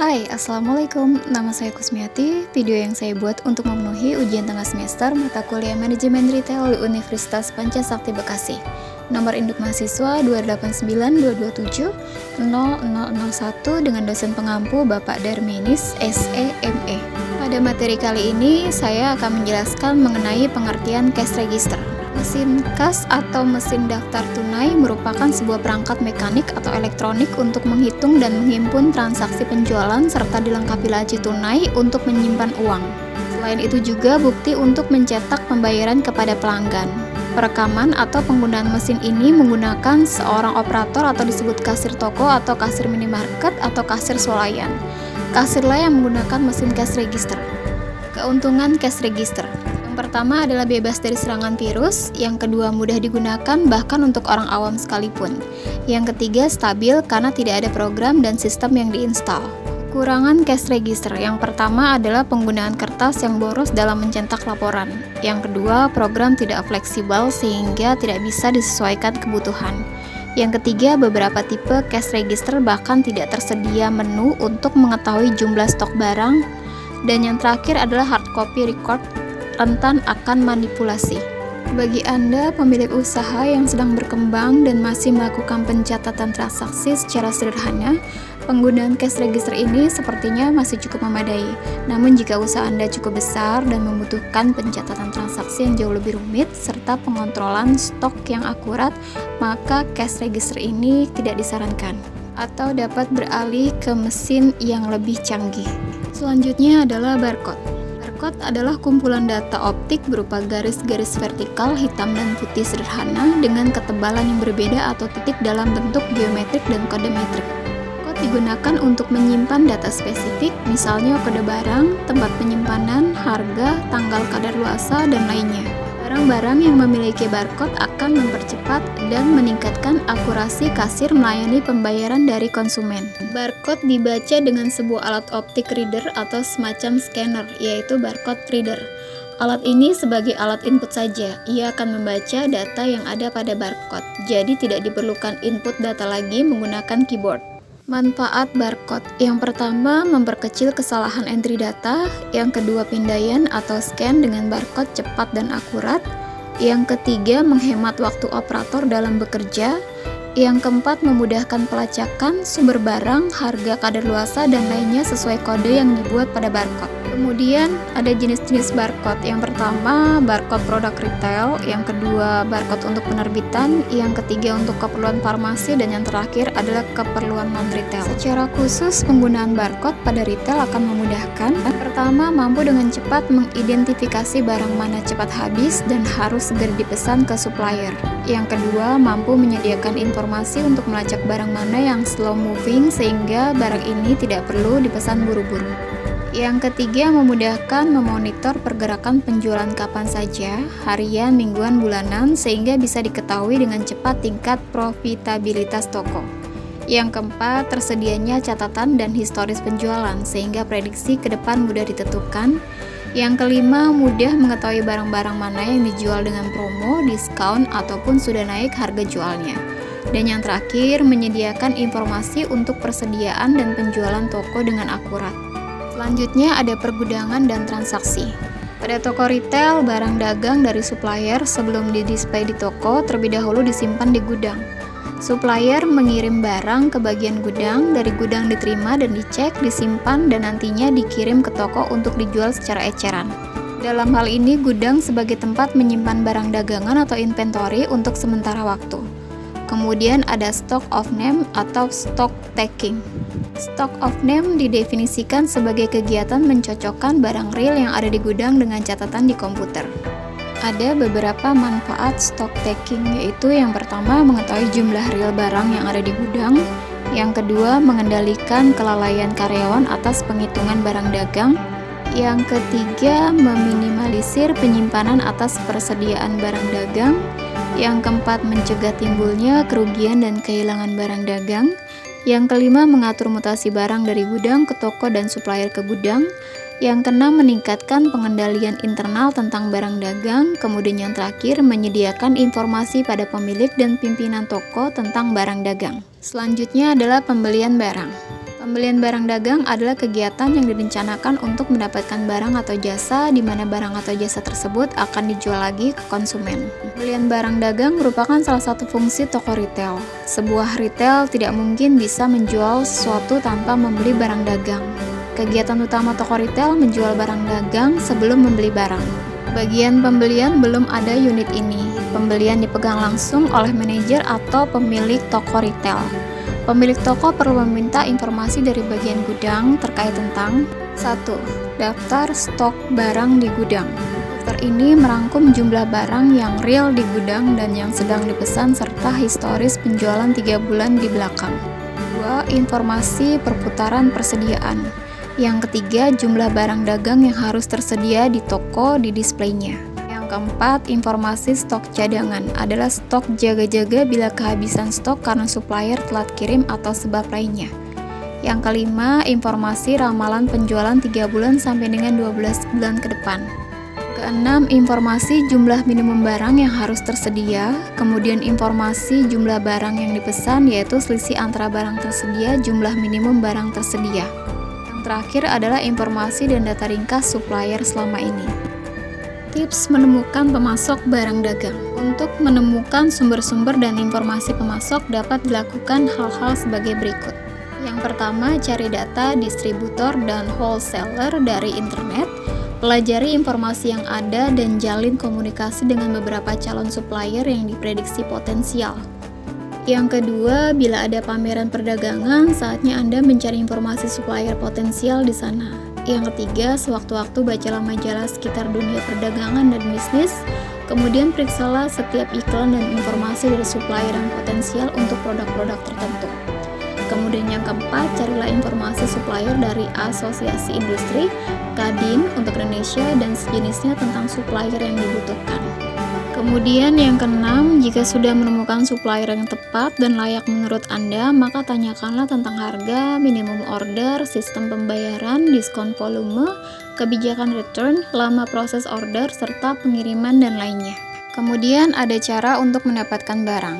Hai, Assalamualaikum. Nama saya Kusmiati. Video yang saya buat untuk memenuhi ujian tengah semester mata kuliah Manajemen Retail di Universitas Pancasakti Bekasi. Nomor induk mahasiswa 289-227-0001 dengan dosen pengampu Bapak Darminis, SEME. Pada materi kali ini, saya akan menjelaskan mengenai pengertian cash register. Mesin kas atau mesin daftar tunai merupakan sebuah perangkat mekanik atau elektronik untuk menghitung dan menghimpun transaksi penjualan serta dilengkapi laci tunai untuk menyimpan uang. Selain itu juga bukti untuk mencetak pembayaran kepada pelanggan. Perekaman atau penggunaan mesin ini menggunakan seorang operator atau disebut kasir toko atau kasir minimarket atau kasir swalayan. Kasirlah yang menggunakan mesin cash register. Keuntungan cash register. Yang pertama adalah bebas dari serangan virus, yang kedua mudah digunakan bahkan untuk orang awam sekalipun. Yang ketiga stabil karena tidak ada program dan sistem yang diinstal. Kekurangan cash register. Yang pertama adalah penggunaan kertas yang boros dalam mencetak laporan. Yang kedua, program tidak fleksibel sehingga tidak bisa disesuaikan kebutuhan. Yang ketiga, beberapa tipe cash register bahkan tidak tersedia menu untuk mengetahui jumlah stok barang. Dan yang terakhir adalah hard copy record rentan akan manipulasi. Bagi Anda pemilik usaha yang sedang berkembang dan masih melakukan pencatatan transaksi secara sederhana, penggunaan cash register ini sepertinya masih cukup memadai. Namun jika usaha Anda cukup besar dan membutuhkan pencatatan transaksi yang jauh lebih rumit serta pengontrolan stok yang akurat, maka cash register ini tidak disarankan atau dapat beralih ke mesin yang lebih canggih. Selanjutnya adalah barcode. Barcode adalah kumpulan data optik berupa garis-garis vertikal hitam dan putih sederhana dengan ketebalan yang berbeda atau titik dalam bentuk geometrik dan kode metrik. Barcode digunakan untuk menyimpan data spesifik, misalnya kode barang, tempat penyimpanan, harga, tanggal kadaluarsa, dan lainnya. Barang-barang yang memiliki barcode akan mempercepat dan meningkatkan akurasi kasir melayani pembayaran dari konsumen. Barcode dibaca dengan sebuah alat optik reader atau semacam scanner, yaitu barcode reader. Alat ini sebagai alat input saja, ia akan membaca data yang ada pada barcode, jadi tidak diperlukan input data lagi menggunakan keyboard. Manfaat barcode. Yang pertama, memperkecil kesalahan entry data. Yang kedua, pindaian atau scan dengan barcode cepat dan akurat. Yang ketiga, menghemat waktu operator dalam bekerja. Yang keempat, memudahkan pelacakan sumber barang, harga kadaluarsa, dan lainnya sesuai kode yang dibuat pada barcode. Kemudian ada jenis-jenis barcode. Yang pertama, barcode produk retail. Yang kedua, barcode untuk penerbitan. Yang ketiga, untuk keperluan farmasi. Dan yang terakhir adalah keperluan non-retail. Secara khusus, penggunaan barcode pada retail akan memudahkan. Pertama, mampu dengan cepat mengidentifikasi barang mana cepat habis dan harus segera dipesan ke supplier. Yang kedua, mampu menyediakan informasi untuk melacak barang mana yang slow moving sehingga barang ini tidak perlu dipesan buru-buru. Yang ketiga, memudahkan memonitor pergerakan penjualan kapan saja, harian, mingguan, bulanan, sehingga bisa diketahui dengan cepat tingkat profitabilitas toko. Yang keempat, tersedianya catatan dan historis penjualan, sehingga prediksi ke depan mudah ditentukan. Yang kelima, mudah mengetahui barang-barang mana yang dijual dengan promo, diskon, ataupun sudah naik harga jualnya. Dan yang terakhir, menyediakan informasi untuk persediaan dan penjualan toko dengan akurat. Selanjutnya ada pergudangan dan transaksi. Pada toko retail, barang dagang dari supplier sebelum didisplay di toko terlebih dahulu disimpan di gudang. Supplier mengirim barang ke bagian gudang, dari gudang diterima dan dicek, disimpan, dan nantinya dikirim ke toko untuk dijual secara eceran. Dalam hal ini, gudang sebagai tempat menyimpan barang dagangan atau inventory untuk sementara waktu. Kemudian ada stock of name atau stock taking. Stock of name didefinisikan sebagai kegiatan mencocokkan barang real yang ada di gudang dengan catatan di komputer. Ada beberapa manfaat stock taking, yaitu yang pertama mengetahui jumlah real barang yang ada di gudang, yang kedua mengendalikan kelalaian karyawan atas penghitungan barang dagang, yang ketiga meminimalisir penyimpanan atas persediaan barang dagang, yang keempat mencegah timbulnya kerugian dan kehilangan barang dagang, yang kelima mengatur mutasi barang dari gudang ke toko dan supplier ke gudang, yang keenam meningkatkan pengendalian internal tentang barang dagang, kemudian yang terakhir menyediakan informasi pada pemilik dan pimpinan toko tentang barang dagang. Selanjutnya adalah pembelian barang. Pembelian barang dagang adalah kegiatan yang direncanakan untuk mendapatkan barang atau jasa di mana barang atau jasa tersebut akan dijual lagi ke konsumen. Pembelian barang dagang merupakan salah satu fungsi toko retail. Sebuah retail tidak mungkin bisa menjual sesuatu tanpa membeli barang dagang. Kegiatan utama toko retail menjual barang dagang sebelum membeli barang. Bagian pembelian belum ada unit ini. Pembelian dipegang langsung oleh manajer atau pemilik toko retail. Pemilik toko perlu meminta informasi dari bagian gudang terkait tentang 1. Daftar stok barang di gudang. Daftar ini merangkum jumlah barang yang real di gudang dan yang sedang dipesan serta historis penjualan 3 bulan di belakang. 2. Informasi perputaran persediaan. Yang ketiga, jumlah barang dagang yang harus tersedia di toko di displaynya. Keempat, informasi stok cadangan adalah stok jaga-jaga bila kehabisan stok karena supplier telat kirim atau sebab lainnya. Yang kelima, informasi ramalan penjualan 3 bulan sampai dengan 12 bulan ke depan. Keenam, informasi jumlah minimum barang yang harus tersedia, kemudian informasi jumlah barang yang dipesan yaitu selisih antara barang tersedia jumlah minimum barang tersedia. Yang terakhir adalah informasi dan data ringkas supplier selama ini. Tips menemukan pemasok barang dagang. Untuk menemukan sumber-sumber dan informasi pemasok dapat dilakukan hal-hal sebagai berikut. Yang pertama, cari data distributor dan wholesaler dari internet. Pelajari informasi yang ada dan jalin komunikasi dengan beberapa calon supplier yang diprediksi potensial. Yang kedua, bila ada pameran perdagangan, saatnya Anda mencari informasi supplier potensial di sana. Yang ketiga, sewaktu-waktu bacalah majalah sekitar dunia perdagangan dan bisnis, kemudian periksalah setiap iklan dan informasi dari supplier yang potensial untuk produk-produk tertentu. Kemudian yang keempat, carilah informasi supplier dari asosiasi industri, Kadin untuk Indonesia, dan sejenisnya tentang supplier yang dibutuhkan. Kemudian yang keenam, jika sudah menemukan supplier yang tepat dan layak menurut Anda, maka tanyakanlah tentang harga, minimum order, sistem pembayaran, diskon volume, kebijakan return, lama proses order, serta pengiriman dan lainnya. Kemudian ada cara untuk mendapatkan barang.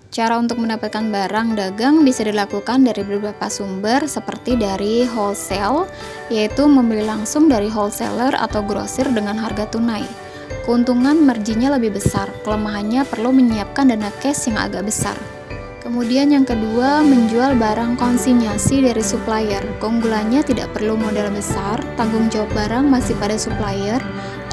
Cara untuk mendapatkan barang dagang bisa dilakukan dari beberapa sumber seperti dari wholesale, yaitu membeli langsung dari wholesaler atau grosir dengan harga tunai. Keuntungan marginnya lebih besar, kelemahannya perlu menyiapkan dana cash yang agak besar. Kemudian yang kedua, menjual barang konsinyasi dari supplier. Keunggulannya tidak perlu modal besar, tanggung jawab barang masih pada supplier.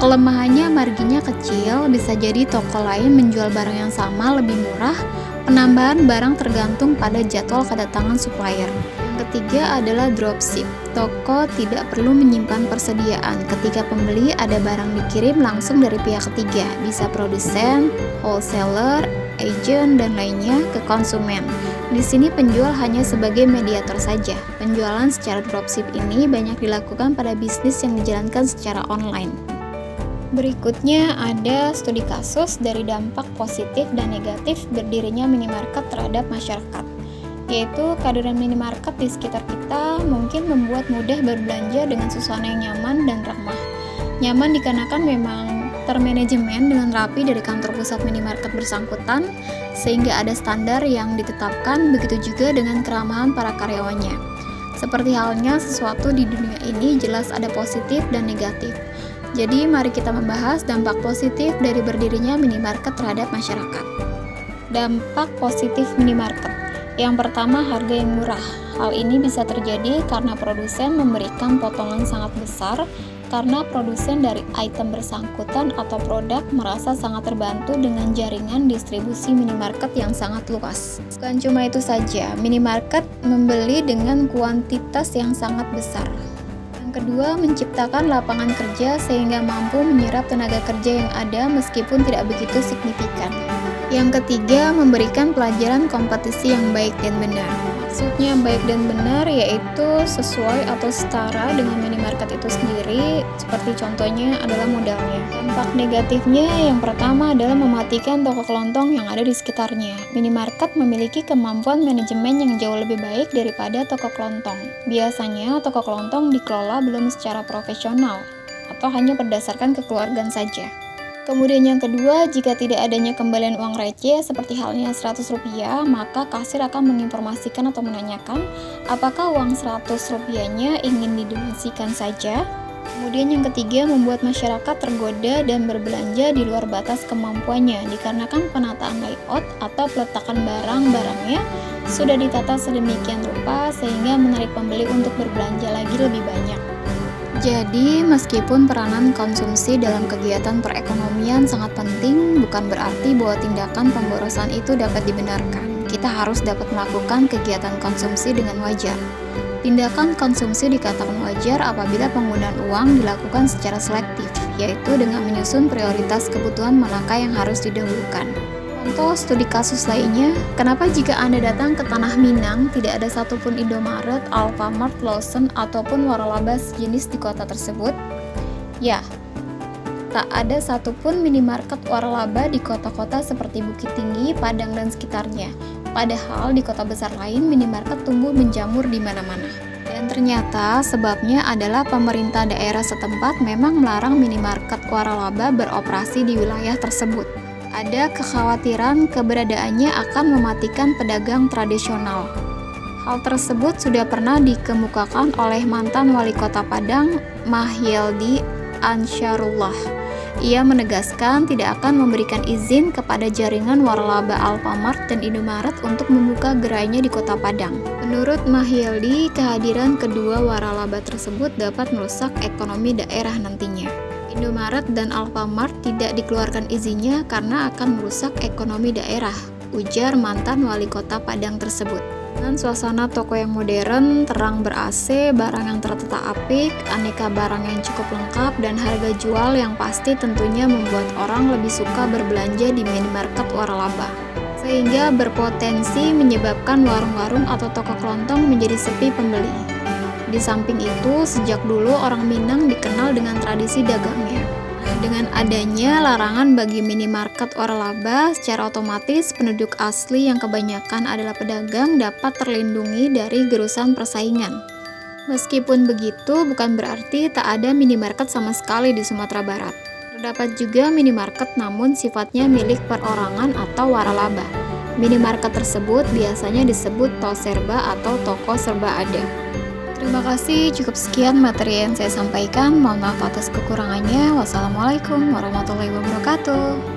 Kelemahannya marginnya kecil, bisa jadi toko lain menjual barang yang sama lebih murah. Penambahan barang tergantung pada jadwal kedatangan supplier. Yang ketiga adalah dropship. Toko tidak perlu menyimpan persediaan. Ketika pembeli ada barang dikirim langsung dari pihak ketiga, bisa produsen, wholesaler, agent, dan lainnya ke konsumen. Di sini penjual hanya sebagai mediator saja. Penjualan secara dropship ini banyak dilakukan pada bisnis yang dijalankan secara online. Berikutnya ada studi kasus dari dampak positif dan negatif berdirinya minimarket terhadap masyarakat, yaitu kehadiran minimarket di sekitar kita mungkin membuat mudah berbelanja dengan suasana yang nyaman dan ramah. Nyaman dikarenakan memang termanajemen dengan rapi dari kantor pusat minimarket bersangkutan, sehingga ada standar yang ditetapkan, begitu juga dengan keramahan para karyawannya. Seperti halnya sesuatu di dunia ini jelas ada positif dan negatif. Jadi mari kita membahas dampak positif dari berdirinya minimarket terhadap masyarakat. Dampak positif minimarket. Yang pertama, harga yang murah. Hal ini bisa terjadi karena produsen memberikan potongan sangat besar karena produsen dari item bersangkutan atau produk merasa sangat terbantu dengan jaringan distribusi minimarket yang sangat luas. Bukan cuma itu saja, minimarket membeli dengan kuantitas yang sangat besar. Yang kedua, menciptakan lapangan kerja sehingga mampu menyerap tenaga kerja yang ada meskipun tidak begitu signifikan. Yang ketiga, memberikan pelajaran kompetisi yang baik dan benar. Maksudnya baik dan benar yaitu sesuai atau setara dengan minimarket itu sendiri, seperti contohnya adalah modalnya. Dampak negatifnya yang pertama adalah mematikan toko kelontong yang ada di sekitarnya. Minimarket memiliki kemampuan manajemen yang jauh lebih baik daripada toko kelontong. Biasanya toko kelontong dikelola belum secara profesional atau hanya berdasarkan kekeluargaan saja. Kemudian yang kedua, jika tidak adanya kembalian uang receh seperti halnya Rp100, maka kasir akan menginformasikan atau menanyakan apakah uang Rp100-nya ingin didonasikan saja. Kemudian yang ketiga, membuat masyarakat tergoda dan berbelanja di luar batas kemampuannya dikarenakan penataan layout atau peletakan barang-barangnya sudah ditata sedemikian rupa sehingga menarik pembeli untuk berbelanja lagi lebih banyak. Jadi, meskipun peranan konsumsi dalam kegiatan perekonomian sangat penting, bukan berarti bahwa tindakan pemborosan itu dapat dibenarkan. Kita harus dapat melakukan kegiatan konsumsi dengan wajar. Tindakan konsumsi dikatakan wajar apabila penggunaan uang dilakukan secara selektif, yaitu dengan menyusun prioritas kebutuhan manakah yang harus didahulukan. Contoh studi kasus lainnya, kenapa jika Anda datang ke Tanah Minang tidak ada satupun Indomaret, Alfamart, Lawson, ataupun waralaba sejenis di kota tersebut? Ya, tak ada satupun minimarket waralaba di kota-kota seperti Bukit Tinggi, Padang, dan sekitarnya. Padahal di kota besar lain minimarket tumbuh menjamur di mana-mana. Dan ternyata sebabnya adalah pemerintah daerah setempat memang melarang minimarket waralaba beroperasi di wilayah tersebut. Ada kekhawatiran keberadaannya akan mematikan pedagang tradisional. Hal tersebut sudah pernah dikemukakan oleh mantan wali kota Padang, Mahyeldi Ansyarullah. Ia menegaskan tidak akan memberikan izin kepada jaringan waralaba Alfamart dan Indomaret untuk membuka gerainya di kota Padang. Menurut Mahyeldi, kehadiran kedua waralaba tersebut dapat merusak ekonomi daerah nantinya. Indomaret dan Alfamart tidak dikeluarkan izinnya karena akan merusak ekonomi daerah, ujar mantan wali kota Padang tersebut. Dengan suasana toko yang modern, terang ber-AC, barang yang tertata apik, aneka barang yang cukup lengkap, dan harga jual yang pasti tentunya membuat orang lebih suka berbelanja di minimarket waralaba. Sehingga berpotensi menyebabkan warung-warung atau toko kelontong menjadi sepi pembeli. Di samping itu, sejak dulu orang Minang dikenal dengan tradisi dagangnya. Dengan adanya larangan bagi minimarket waralaba, secara otomatis penduduk asli yang kebanyakan adalah pedagang dapat terlindungi dari gerusan persaingan. Meskipun begitu, bukan berarti tak ada minimarket sama sekali di Sumatera Barat. Terdapat juga minimarket namun sifatnya milik perorangan atau waralaba. Minimarket tersebut biasanya disebut toserba atau toko serba ada. Terima kasih, cukup sekian materi yang saya sampaikan. Mohon maaf atas kekurangannya. Wassalamualaikum warahmatullahi wabarakatuh.